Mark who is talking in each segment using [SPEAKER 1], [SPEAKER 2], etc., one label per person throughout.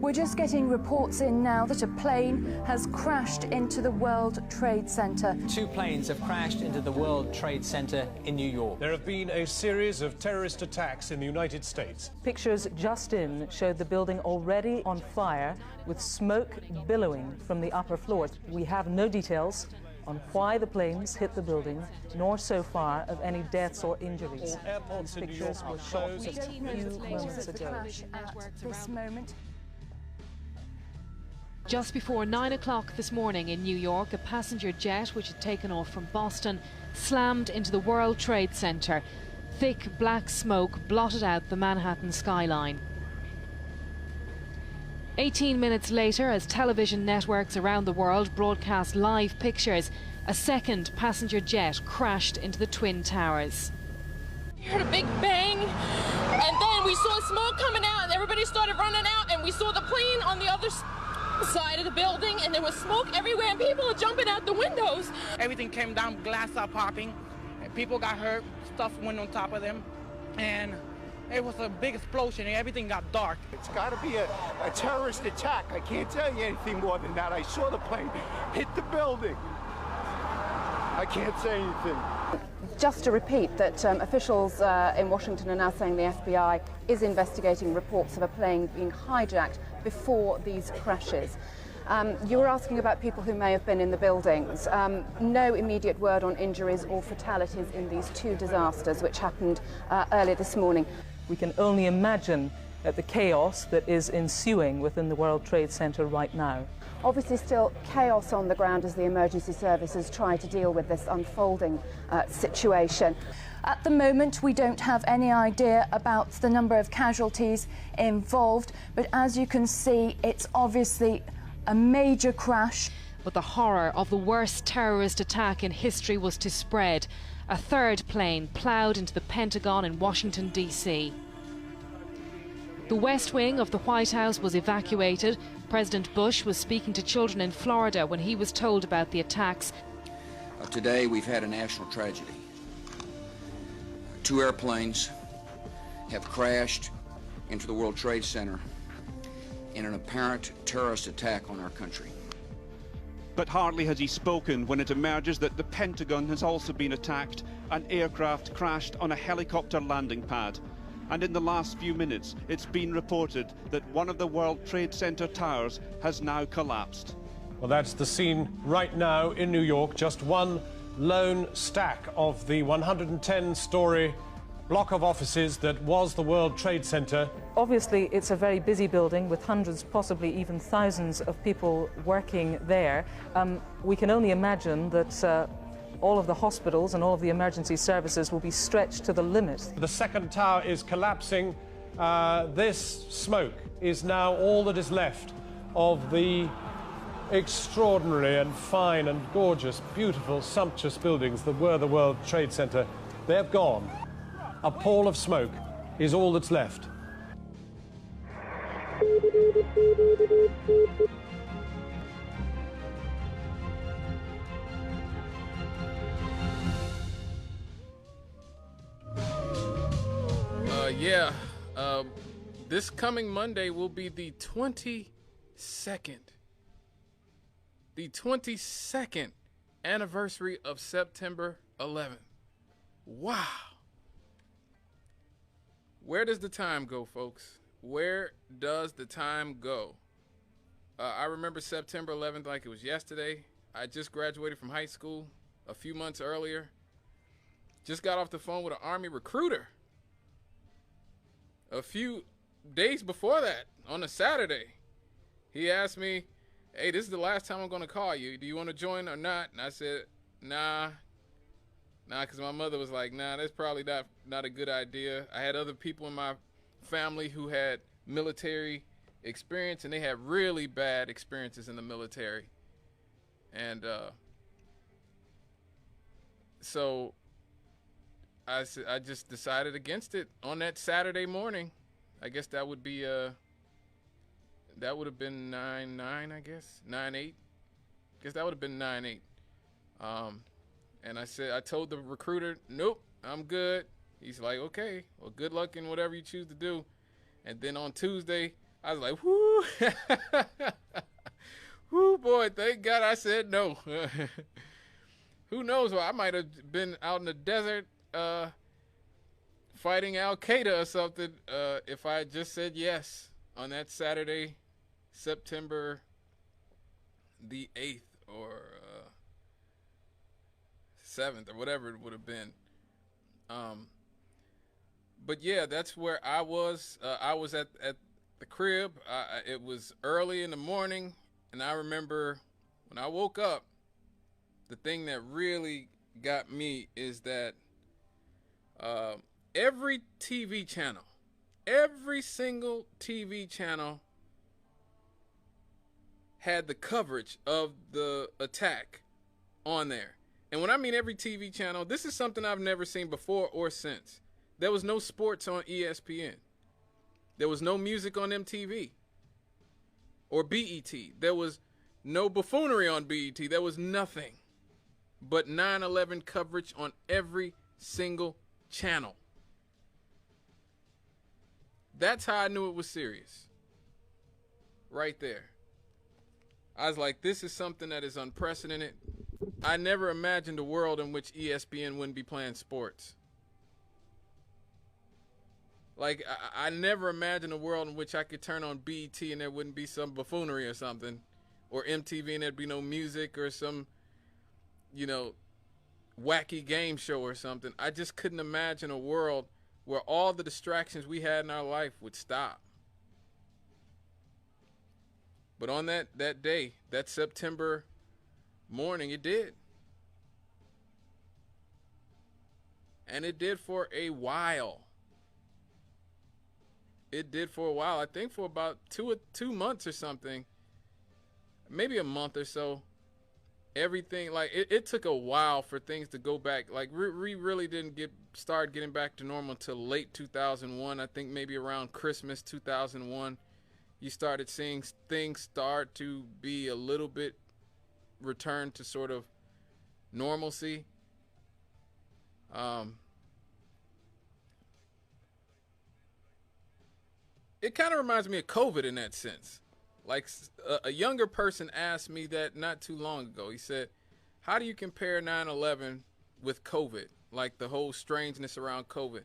[SPEAKER 1] We're just getting reports in now that a plane has crashed into the World Trade Center.
[SPEAKER 2] 2 planes have crashed into the World Trade Center in New York.
[SPEAKER 3] There have been a series of terrorist attacks in the United States.
[SPEAKER 4] Pictures just in showed the building already on fire, with smoke billowing from the upper floors. We have no details on why the planes hit the building, nor so far of any deaths or injuries.
[SPEAKER 3] All airports in New York
[SPEAKER 4] Pictures
[SPEAKER 3] are
[SPEAKER 4] were shot
[SPEAKER 3] closed.
[SPEAKER 4] just a few moments
[SPEAKER 1] The
[SPEAKER 4] ago.
[SPEAKER 1] crash at this moment.
[SPEAKER 5] Just before 9 o'clock this morning in New York, a passenger jet which had taken off from Boston slammed into the World Trade Center. Thick black smoke blotted out the Manhattan skyline. 18 minutes later, as television networks around the world broadcast live pictures, a second passenger jet crashed into the Twin Towers.
[SPEAKER 6] We heard a big bang, and then we saw smoke coming out, and everybody started running out, and we saw the plane on the other side of the building, and there was smoke everywhere, and people are jumping out the windows.
[SPEAKER 7] Everything came down, glass started popping, and people got hurt, stuff went on top of them, and it was a big explosion, and everything got dark.
[SPEAKER 8] It's got to be a terrorist attack. I can't tell you anything more than that. I saw the plane hit the building. I can't say anything.
[SPEAKER 1] Just to repeat that officials in Washington are now saying the FBI is investigating reports of a plane being hijacked before these crashes. You were asking about people who may have been in the buildings. No immediate word on injuries or fatalities in these 2 disasters which happened earlier this morning.
[SPEAKER 4] We can only imagine at the chaos that is ensuing within the World Trade Center right now.
[SPEAKER 1] Obviously still chaos on the ground as the emergency services try to deal with this unfolding situation. At the moment, we don't have any idea about the number of casualties involved, but as you can see, it's obviously a major crash.
[SPEAKER 5] But the horror of the worst terrorist attack in history was to spread. A third plane ploughed into the Pentagon in Washington, D.C. The West Wing of the White House was evacuated. President Bush was speaking to children in Florida when he was told about the attacks.
[SPEAKER 9] Today we've had a national tragedy. 2 airplanes have crashed into the World Trade Center in an apparent terrorist attack on our country.
[SPEAKER 10] But hardly has he spoken when it emerges that the Pentagon has also been attacked. An aircraft crashed on a helicopter landing pad. And in the last few minutes, it's been reported that one of the World Trade Center towers has now collapsed.
[SPEAKER 3] Well, that's the scene right now in New York. Just one lone stack of the 110-story block of offices that was the World Trade Center.
[SPEAKER 4] Obviously, it's a very busy building with hundreds, possibly even thousands of people working there. We can only imagine that all of the hospitals and all of the emergency services will be stretched to the limit.
[SPEAKER 3] The second tower is collapsing. This smoke is now all that is left of the extraordinary and fine and gorgeous, beautiful, sumptuous buildings that were the World Trade Center. They're gone. A pall of smoke is all that's left.
[SPEAKER 11] This coming Monday will be the 22nd. The 22nd anniversary of September 11th. Wow. Where does the time go, folks? Where does the time go? I remember September 11th like it was yesterday. I just graduated from high school a few months earlier. Just got off the phone with an Army recruiter. A few days before that, on a Saturday, he asked me, hey, this is the last time I'm going to call you. Do you want to join or not? And I said, nah, because my mother was like, nah, that's probably not a good idea. I had other people in my family who had military experience, and they had really bad experiences in the military. And so I just decided against it on that Saturday morning. I guess that would be that would have been 9/9, I guess 9/8. Guess that would have been 9/8. And I told the recruiter, nope, I'm good. He's like, okay, well, good luck in whatever you choose to do. And then on Tuesday, I was like, whoo, whoo, boy, thank God I said no. Who knows? Well, I might have been out in the desert fighting Al Qaeda or something if I had just said yes on that Saturday, September the 8th or 7th or whatever it would have been. But yeah, that's where I was. I was at the crib. It was early in the morning, and I remember when I woke up, the thing that really got me is that every TV channel, every single TV channel had the coverage of the attack on there. And when I mean every TV channel, this is something I've never seen before or since. There was no sports on ESPN. There was no music on MTV or BET. There was no buffoonery on BET. There was nothing but 9/11 coverage on every single channel. That's how I knew it was serious. Right there. I was like, this is something that is unprecedented. I never imagined a world in which ESPN wouldn't be playing sports. Like, I never imagined a world in which I could turn on BET and there wouldn't be some buffoonery or something. Or MTV and there'd be no music or some, you know, wacky game show or something. I just couldn't imagine a world where all the distractions we had in our life would stop. But on that day, that September morning, it did. And it did for a while. It did for a while. I think for about two months or something. Maybe a month or so. Everything, like, it took a while for things to go back. Like, we really didn't start getting back to normal until late 2001. I think maybe around Christmas 2001. You started seeing things start to be a little bit returned to sort of normalcy. It kind of reminds me of COVID in that sense. Like a younger person asked me that not too long ago. He said, how do you compare 9/11 with COVID? Like the whole strangeness around COVID.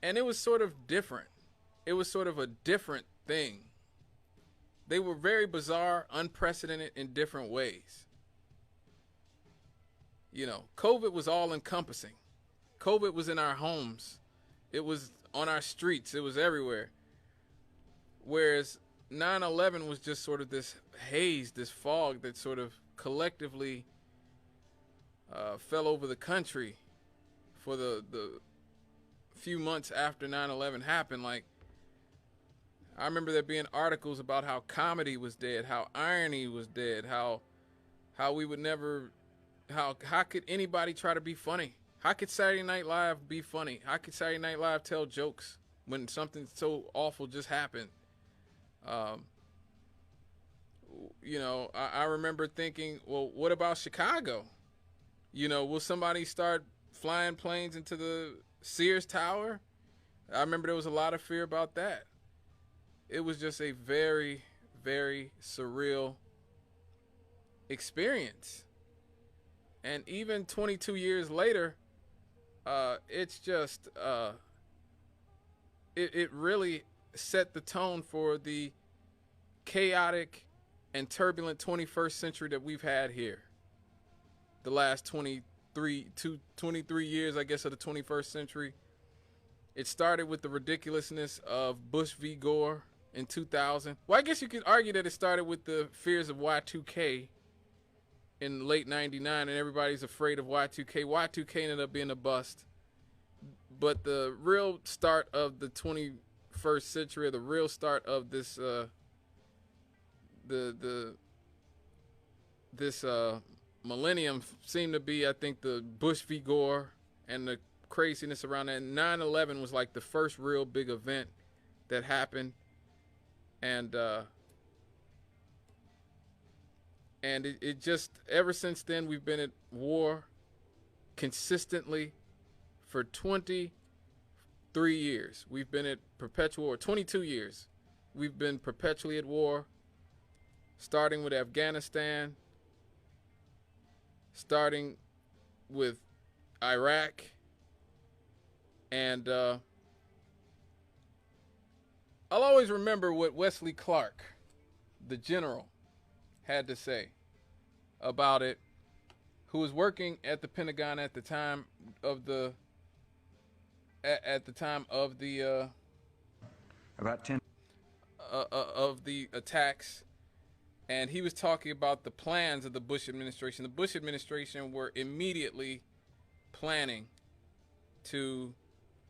[SPEAKER 11] And it was sort of different. It was sort of a different thing. They were very bizarre, unprecedented in different ways. You know, COVID was all encompassing. COVID was in our homes. It was on our streets. It was everywhere. Whereas 9/11 was just sort of this haze, this fog that sort of collectively fell over the country for the few months after 9/11 happened. Like, I remember there being articles about how comedy was dead, how irony was dead, how we would never, how could anybody try to be funny? How could Saturday Night Live be funny? How could Saturday Night Live tell jokes when something so awful just happened? You know, I remember thinking, well, what about Chicago? You know, will somebody start flying planes into the Sears Tower? I remember there was a lot of fear about that. It was just a very, very surreal experience. And even 22 years later, it's just, it really set the tone for the chaotic and turbulent 21st century that we've had here. The last 23 years, I guess, of the 21st century. It started with the ridiculousness of Bush v. Gore in 2000. Well, I guess you could argue that it started with the fears of Y2K in late 99, and everybody's afraid of Y2K. Y2K ended up being a bust. But the real start of the 21st century, or the real start of this this millennium seemed to be, I think, the Bush v. Gore and the craziness around that. 9/11 was like the first real big event that happened, and it just, ever since then, we've been at war consistently for 23 years. We've been at perpetual war, 22 years. we've been perpetually at war, starting with Afghanistan, starting with Iraq, and I'll always remember what Wesley Clark, the general, had to say about it, who was working at the Pentagon at the time of the
[SPEAKER 12] about 10
[SPEAKER 11] of the attacks, and he was talking about the plans of the Bush administration. The Bush administration were immediately planning to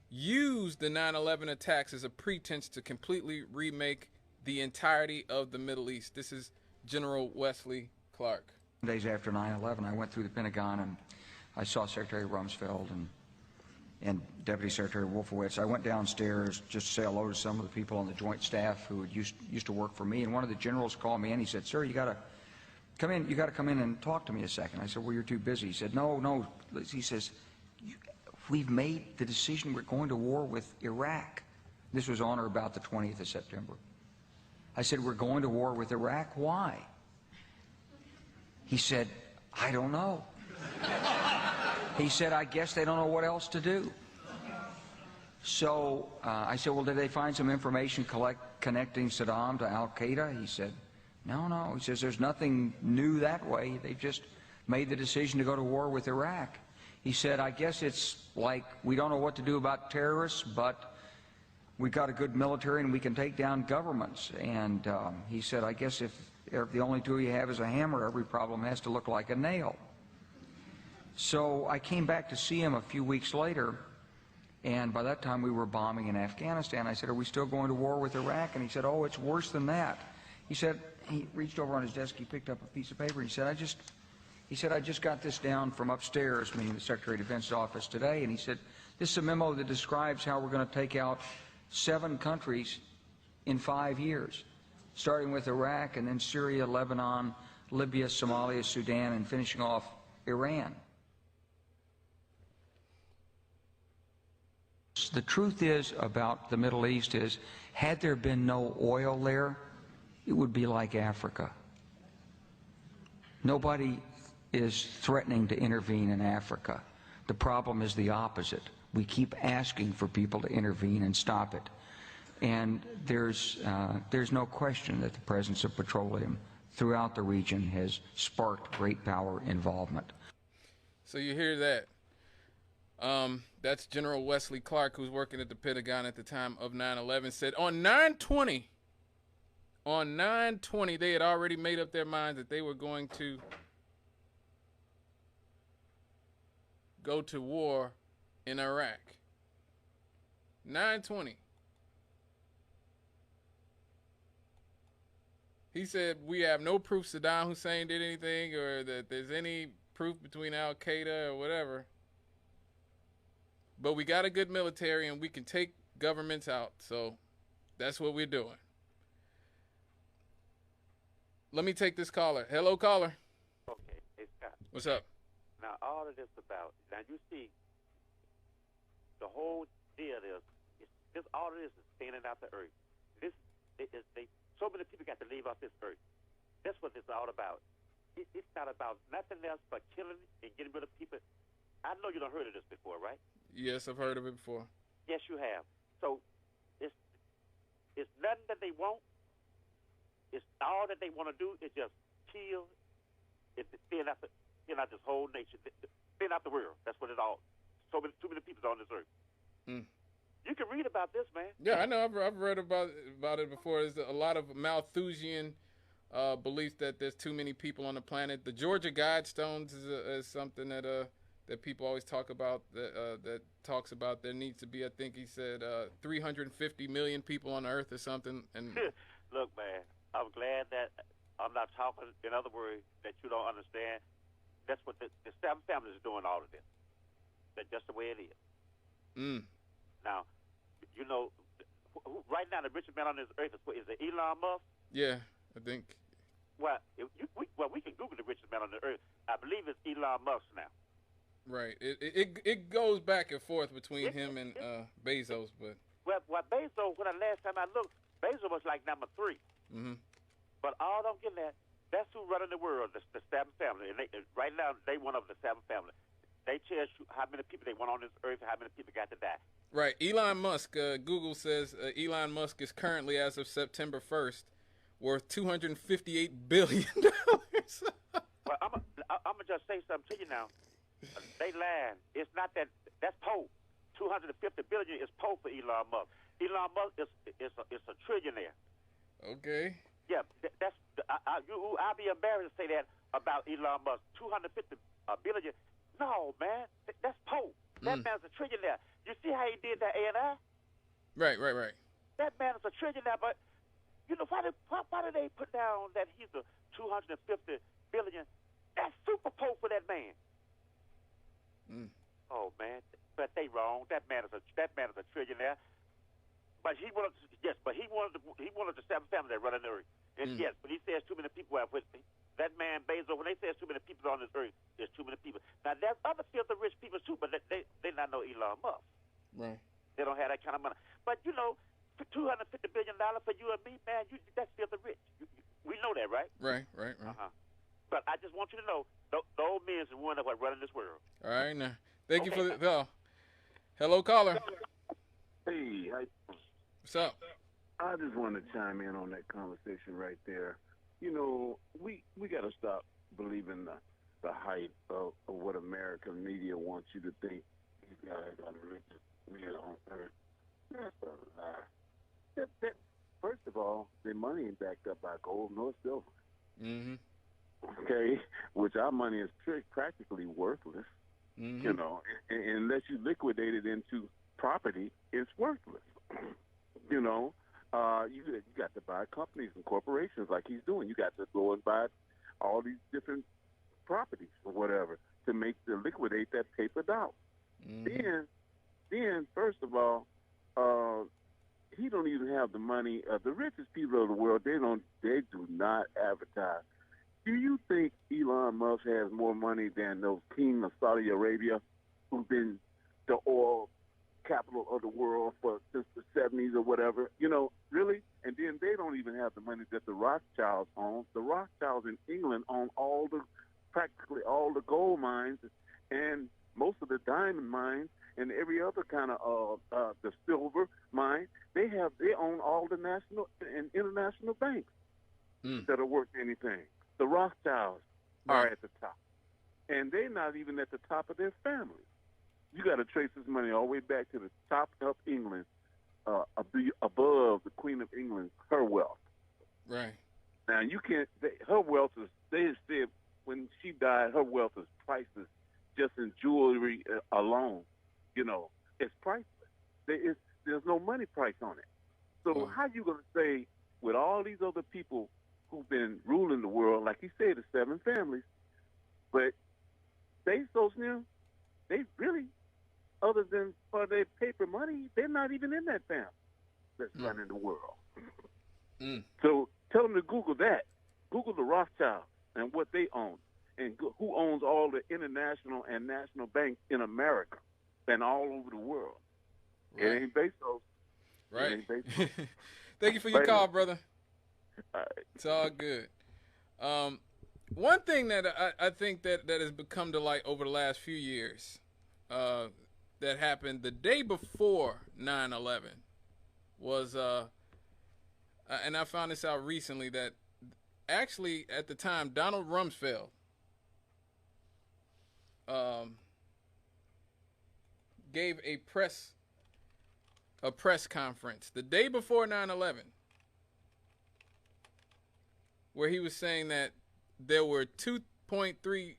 [SPEAKER 11] use the 9/11 attacks as a pretense to completely remake the entirety of the Middle East. This is General Wesley Clark.
[SPEAKER 12] days after 9/11, I went through the Pentagon and I saw Secretary Rumsfeld and Deputy Secretary Wolfowitz. I went downstairs just to say hello to some of the people on the Joint Staff who had used to work for me, and one of the generals called me and he said, "Sir, you got to come in. You got to come in and talk to me a second." I said, "Well, you're too busy." He said, "No." He says, "We've made the decision. We're going to war with Iraq." This was on or about the 20th of September. I said, "We're going to war with Iraq. Why?" He said, "I don't know." He said, "I guess they don't know what else to do." So I said, "Well, did they find some information connecting Saddam to Al-Qaeda?" He said, No. He says, "There's nothing new that way. They just made the decision to go to war with Iraq." He said, "I guess it's like we don't know what to do about terrorists, but we've got a good military and we can take down governments." And he said, "I guess if the only tool you have is a hammer, every problem has to look like a nail." So I came back to see him a few weeks later, and by that time we were bombing in Afghanistan. I said, "Are we still going to war with Iraq?" And he said, "Oh, it's worse than that." He said, he reached over on his desk, he picked up a piece of paper, and he said, I just got this down from upstairs," meaning the Secretary of Defense's office today, and he said, "This is a memo that describes how we're going to take out 7 countries in 5 years, starting with Iraq and then Syria, Lebanon, Libya, Somalia, Sudan, and finishing off Iran." The truth is about the Middle East is, had there been no oil there, it would be like Africa. Nobody is threatening to intervene in Africa. The problem is the opposite. We keep asking for people to intervene and stop it. And there's no question that the presence of petroleum throughout the region has sparked great power involvement.
[SPEAKER 11] So you hear that. That's General Wesley Clark, who's working at the Pentagon at the time of 9/11, said on 9/20, they had already made up their minds that they were going to go to war in Iraq. 9/20. He said, "We have no proof Saddam Hussein did anything or that there's any proof between Al-Qaeda or whatever. But we got a good military and we can take governments out. So that's what we're doing." Let me take this caller. Hello, caller.
[SPEAKER 13] Okay, hey Scott.
[SPEAKER 11] What's up?
[SPEAKER 13] Now, all of this about, now you see, the whole deal is all of this is standing out the earth. So many people got to leave off this earth. That's what it's all about. It's not about nothing else but killing and getting rid of people. I know you done heard of this before, right?
[SPEAKER 11] Yes, I've heard of it before.
[SPEAKER 13] Yes, you have. So it's nothing that they want. It's all that they want to do is just kill, thin out this whole nation, thin out the world. That's what it's all. Too many people on this earth. You can read about this, man.
[SPEAKER 11] Yeah, I know. I've read about it before. There's a lot of Malthusian beliefs that there's too many people on the planet. The Georgia Guidestones is something that people always talk about. That talks about there needs to be, I think he said, 350 million people on Earth or something. And
[SPEAKER 13] look, man, I'm glad that I'm not talking. In other words, that you don't understand. That's what the Seven families is doing. All of this. That's just the way it is. Now, you know, right now the richest man on this earth is it Elon Musk?
[SPEAKER 11] Yeah, I think.
[SPEAKER 13] Well, we can Google the richest man on the earth. I believe it's Elon Musk now.
[SPEAKER 11] Right. It goes back and forth between him and Bezos, but.
[SPEAKER 13] Well, Bezos, when the last time I looked, Bezos was like number 3.
[SPEAKER 11] Mm-hmm.
[SPEAKER 13] But all I'm getting at, that's who running the world, the seven family. And right now, they one of the seven family. They tell you how many people they want on this earth, how many people got to die.
[SPEAKER 11] Right. Elon Musk, Google says Elon Musk is currently, as of September 1st, worth $258 billion.
[SPEAKER 13] Well, I'm going to just say something to you now. They lying. It's not that. That's Poe. $250 billion is Poe for Elon Musk. Elon Musk is a trillionaire.
[SPEAKER 11] Okay.
[SPEAKER 13] Yeah, I'll be embarrassed to say that about Elon Musk. $250 billion. No, man, that's Poe. That man's a trillionaire. You see how he did that A&I?
[SPEAKER 11] Right.
[SPEAKER 13] That man is a trillionaire, but you know why do they put down that he's a $250 billion? That's super Poe for that man. Oh man, but they wrong. That man is a trillionaire. But he wanted the seven family that run on the earth. And yes, but he says too many people have with me. That man Bezos, when they say too many people on this earth, there's too many people. Now there's other filthy rich people too, but they not know Elon Musk.
[SPEAKER 11] Right.
[SPEAKER 13] They don't have that kind of money. But you know, for $250 billion for you and me, man, that's filthy rich. We know that, right?
[SPEAKER 11] Right.
[SPEAKER 13] But I just want you to know, the old men is the one that are running this world.
[SPEAKER 11] All right, now. Thank you for the call. Hello, caller.
[SPEAKER 14] Hey,
[SPEAKER 11] what's up?
[SPEAKER 14] I just want to chime in on that conversation right there. You know, we got to stop believing the hype of what American media wants you to think. These guys are the richest men on earth. That's a lie. First of all, their money ain't backed up by gold nor silver.
[SPEAKER 11] Mm-hmm.
[SPEAKER 14] Okay, which our money is practically worthless.
[SPEAKER 11] Mm-hmm.
[SPEAKER 14] You know, unless you liquidate it into property, it's worthless. You know, you got to buy companies and corporations like he's doing. You got to go and buy all these different properties or whatever to liquidate that paper dollar.
[SPEAKER 11] Mm-hmm.
[SPEAKER 14] Then first of all, he don't even have the money. The richest people of the world, they do not advertise. Do you think Elon Musk has more money than those kings of Saudi Arabia, who've been the oil capital of the world since the 70s or whatever? You know, really? And then they don't even have the money that the Rothschilds own. The Rothschilds in England own practically all the gold mines and most of the diamond mines and every other kind of the silver mine. They own all the national and international banks that are worth anything. The Rothschilds are at the top, and they're not even at the top of their family. You got to trace this money all the way back to the top of England, above the Queen of England, her wealth.
[SPEAKER 11] Right.
[SPEAKER 14] Now, you can't, her wealth is, they said when she died, her wealth is priceless just in jewelry alone. You know, it's priceless. There's no money price on it. So how you going to say, with all these other people who've been ruling the world, like you said, the seven families, but Bezos now, they really, other than for their paper money, they're not even in that family that's running the world. So tell them to Google that. Google the Rothschilds and what they own, and who owns all the international and national banks in America and all over the world. Right. It ain't Bezos.
[SPEAKER 11] Right.
[SPEAKER 14] It ain't Bezos.
[SPEAKER 11] Thank you for your call, brother. It's all good. One thing that I think that has become to light over the last few years that happened the day before 9/11 was, and I found this out recently, that actually at the time Donald Rumsfeld gave a press conference the day before 9/11. Where he was saying that there were $2.3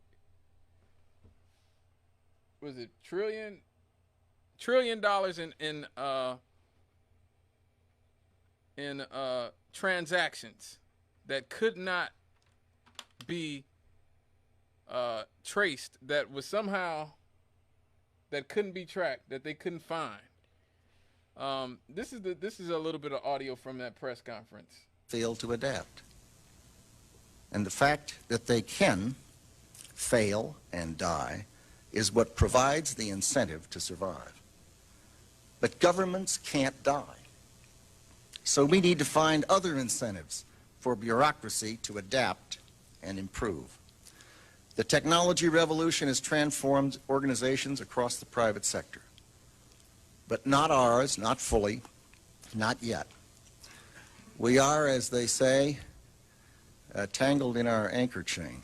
[SPEAKER 11] trillion in transactions that could not be traced, that was somehow that couldn't be tracked, that they couldn't find. This is a little bit of audio from that press conference.
[SPEAKER 15] Failed to adapt. And the fact that they can fail and die is what provides the incentive to survive. But governments can't die. So we need to find other incentives for bureaucracy to adapt and improve. The technology revolution has transformed organizations across the private sector, but not ours, not fully, not yet. We are, as they say, tangled in our anchor chain.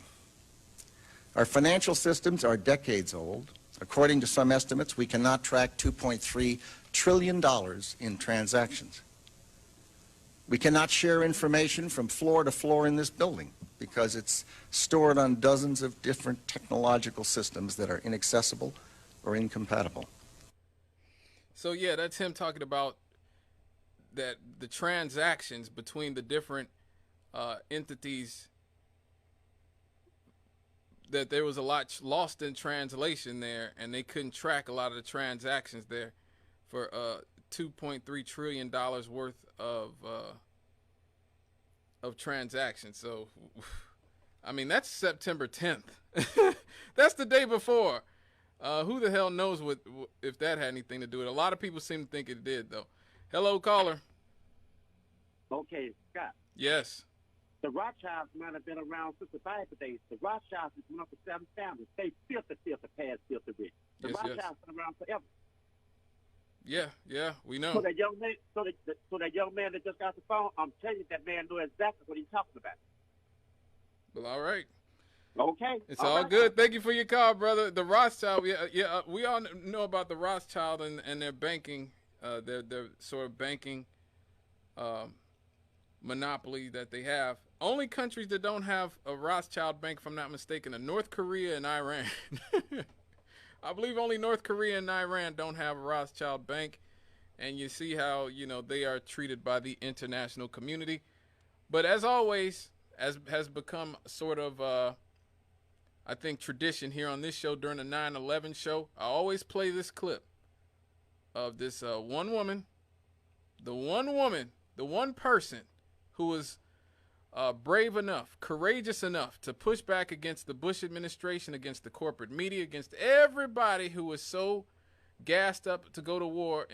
[SPEAKER 15] Our financial systems are decades old. According to some estimates, we cannot track $2.3 trillion in transactions. We cannot share information from floor to floor in this building because it's stored on dozens of different technological systems that are inaccessible or incompatible.
[SPEAKER 11] So yeah, that's him talking about that the transactions between the different entities, that there was a lot lost in translation there, and they couldn't track a lot of the transactions there for $2.3 trillion worth of transactions. So, I mean, that's September 10th. That's the day before. Who the hell knows if that had anything to do with it? A lot of people seem to think it did, though. Hello, caller.
[SPEAKER 16] Okay, Scott.
[SPEAKER 11] Yes.
[SPEAKER 16] The Rothschilds might have been around since the Bible days. The Rothschilds is one of the 7 families. They filthy past filthy rich. The Rothschilds been around forever.
[SPEAKER 11] Yeah, we know.
[SPEAKER 16] So that young man, that young man that just got the phone, I'm telling you, that man knew exactly what he's talking about.
[SPEAKER 11] Well, all right.
[SPEAKER 16] Okay.
[SPEAKER 11] It's all good. Thank you for your call, brother. The Rothschild, we all know about the Rothschild and their banking, their sort of banking monopoly that they have. Only countries that don't have a Rothschild bank, if I'm not mistaken, are North Korea and Iran. I believe only North Korea and Iran don't have a Rothschild bank, and you see how, they are treated by the international community. But as always, as has become sort of, I think, tradition here on this show during the 9/11 show, I always play this clip of this one woman, the one person who was brave enough, courageous enough to push back against the Bush administration, against the corporate media, against everybody who was so gassed up to go to war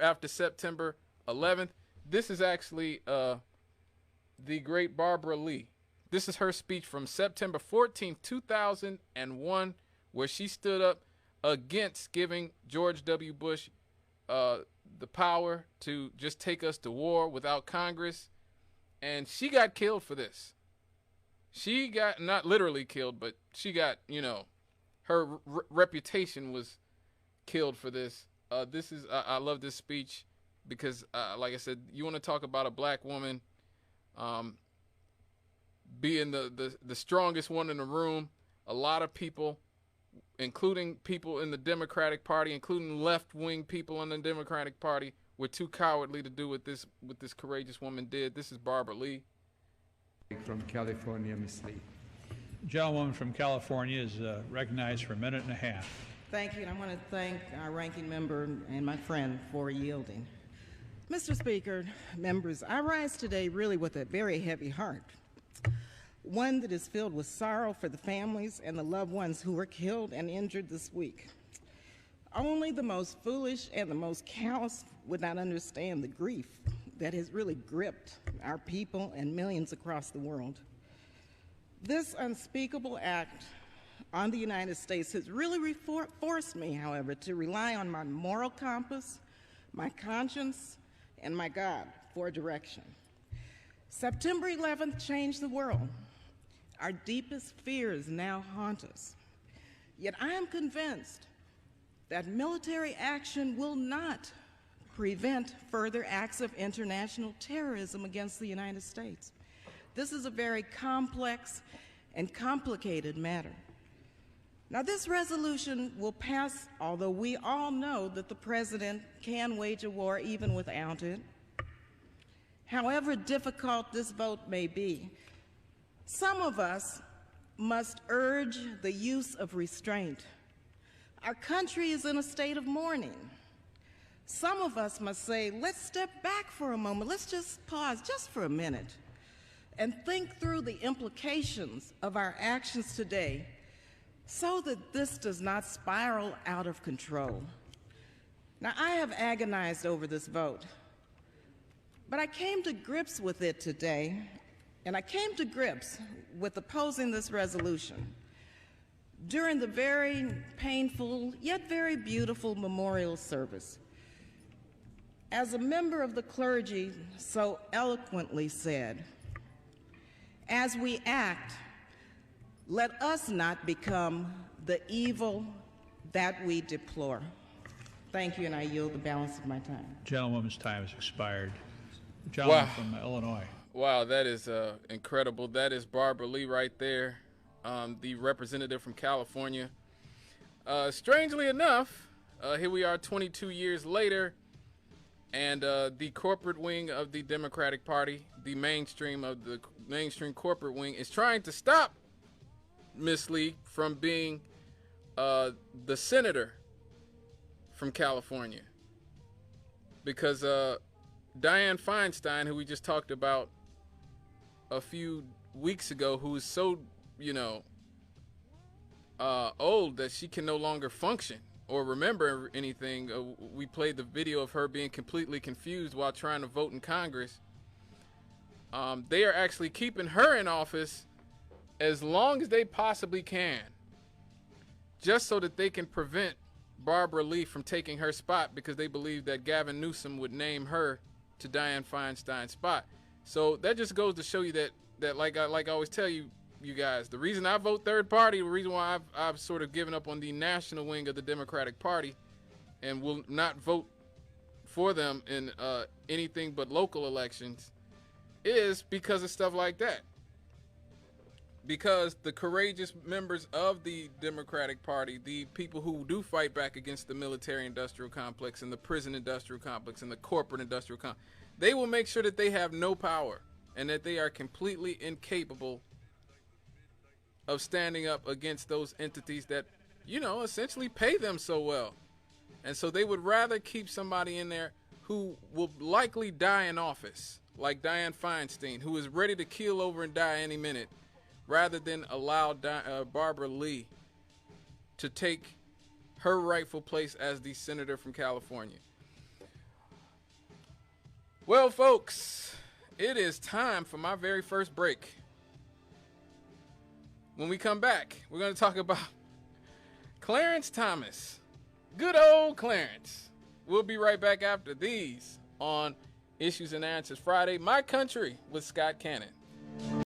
[SPEAKER 11] after September 11th. This is actually the great Barbara Lee. This is her speech from September 14th, 2001, where she stood up against giving George W. Bush the power to just take us to war without Congress. And she got killed for this. She got, not literally killed, but she got, her reputation was killed for this. I love this speech because, like I said, you want to talk about a black woman being the strongest one in the room. A lot of people, including people in the Democratic Party, including left-wing people in the Democratic Party, were too cowardly to do what this courageous woman did. This is Barbara Lee.
[SPEAKER 17] From California, Ms. Lee. Gentlewoman from California is recognized for a minute and a half.
[SPEAKER 18] Thank you, and I want to thank our ranking member and my friend for yielding. Mr. Speaker, members, I rise today really with a very heavy heart, one that is filled with sorrow for the families and the loved ones who were killed and injured this week. Only the most foolish and the most callous would not understand the grief that has really gripped our people and millions across the world. This unspeakable act on the United States has really forced me, however, to rely on my moral compass, my conscience, and my God for direction. September 11th changed the world. Our deepest fears now haunt us. Yet I am convinced that military action will not prevent further acts of international terrorism against the United States. This is a very complex and complicated matter. Now, this resolution will pass, although we all know that the president can wage a war even without it. However difficult this vote may be, some of us must urge the use of restraint. Our country is in a state of mourning. Some of us must say, let's step back for a moment. Let's just pause just for a minute and think through the implications of our actions today so that this does not spiral out of control. Now, I have agonized over this vote. But I came to grips with it today, and I came to grips with opposing this resolution during the very painful yet very beautiful memorial service. As a member of the clergy so eloquently said, as we act, let us not become the evil that we deplore. Thank you, and I yield the balance of my time.
[SPEAKER 17] Gentlewoman's time has expired. Gentleman from Illinois.
[SPEAKER 11] Wow, that is incredible. That is Barbara Lee right there, the representative from California. Strangely enough, here we are 22 years later, and the corporate wing of the Democratic Party, the mainstream corporate wing, is trying to stop Miss Lee from being the senator from California, because Dianne Feinstein, who we just talked about a few weeks ago, who is so, old that she can no longer function or remember anything. We played the video of her being completely confused while trying to vote in Congress. They are actually keeping her in office as long as they possibly can, just so that they can prevent Barbara Lee from taking her spot, because they believe that Gavin Newsom would name her to Dianne Feinstein's spot. So that just goes to show you that like I always tell you guys, the reason I vote third party, the reason why I've sort of given up on the national wing of the Democratic Party and will not vote for them in anything but local elections, is because of stuff like that. Because the courageous members of the Democratic Party, the people who do fight back against the military-industrial complex and the prison-industrial complex and the corporate-industrial complex, they will make sure that they have no power and that they are completely incapable of standing up against those entities that, essentially pay them so well. And so they would rather keep somebody in there who will likely die in office, like Dianne Feinstein, who is ready to keel over and die any minute, rather than allow Barbara Lee to take her rightful place as the senator from California. Well, folks, it is time for my very first break. When we come back, we're going to talk about Clarence Thomas. Good old Clarence. We'll be right back after these on Issues and Answers Friday, My Country with Scott Cannon.